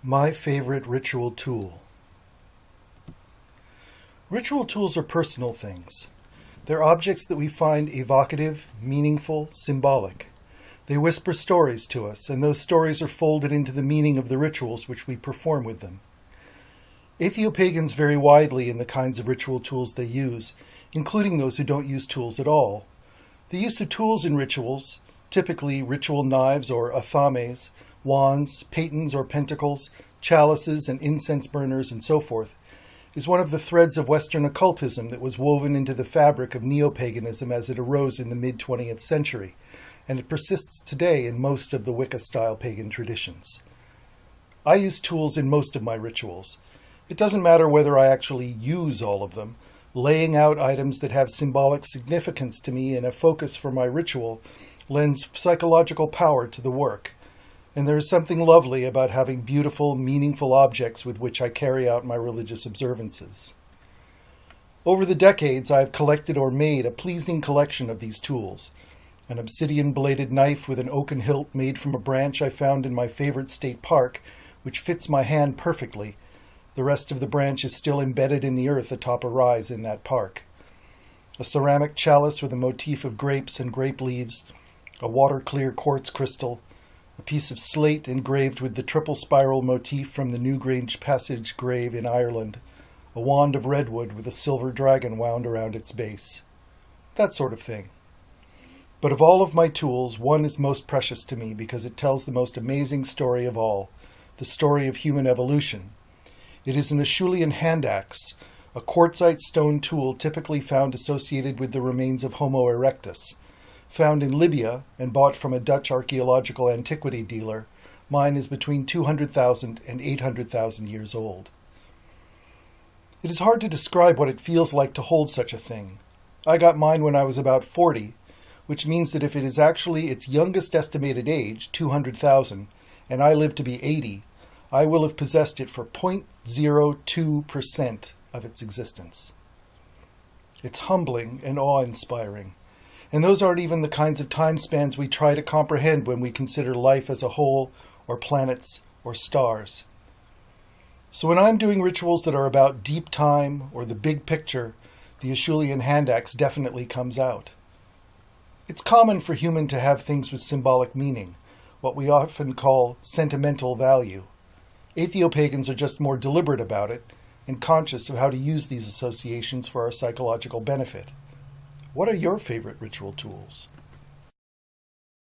My favorite ritual tool. Ritual tools are personal things. They're objects that we find evocative, meaningful, symbolic. They whisper stories to us, and those stories are folded into the meaning of the rituals which we perform with them. Atheopagans vary widely in the kinds of ritual tools they use, including those who don't use tools at all. The use of tools in rituals, typically ritual knives or athames, wands, patens or pentacles, chalices and incense burners, and so forth, is one of the threads of Western occultism that was woven into the fabric of neo-paganism as it arose in the mid-20th century, and it persists today in most of the Wicca-style pagan traditions. I use tools in most of my rituals. It doesn't matter whether I actually use all of them. Laying out items that have symbolic significance to me and a focus for my ritual lends psychological power to the work. And there is something lovely about having beautiful, meaningful objects with which I carry out my religious observances. Over the decades, I have collected or made a pleasing collection of these tools. An obsidian-bladed knife with an oaken hilt made from a branch I found in my favorite state park, which fits my hand perfectly. The rest of the branch is still embedded in the earth atop a rise in that park. A ceramic chalice with a motif of grapes and grape leaves, a water-clear quartz crystal, a piece of slate engraved with the triple spiral motif from the Newgrange Passage grave in Ireland, a wand of redwood with a silver dragon wound around its base. That sort of thing. But of all of my tools, one is most precious to me because it tells the most amazing story of all, the story of human evolution. It is an Acheulean hand axe, a quartzite stone tool typically found associated with the remains of Homo erectus. Found in Libya and bought from a Dutch archaeological antiquity dealer, mine is between 200,000 and 800,000 years old. It is hard to describe what it feels like to hold such a thing. I got mine when I was about 40, which means that if it is actually its youngest estimated age, 200,000, and I live to be 80, I will have possessed it for 0.02% of its existence. It's humbling and awe-inspiring. And those aren't even the kinds of time spans we try to comprehend when we consider life as a whole, or planets, or stars. So when I'm doing rituals that are about deep time or the big picture, the Acheulean hand axe definitely comes out. It's common for human to have things with symbolic meaning, what we often call sentimental value. Atheopagans are just more deliberate about it and conscious of how to use these associations for our psychological benefit. What are your favorite ritual tools?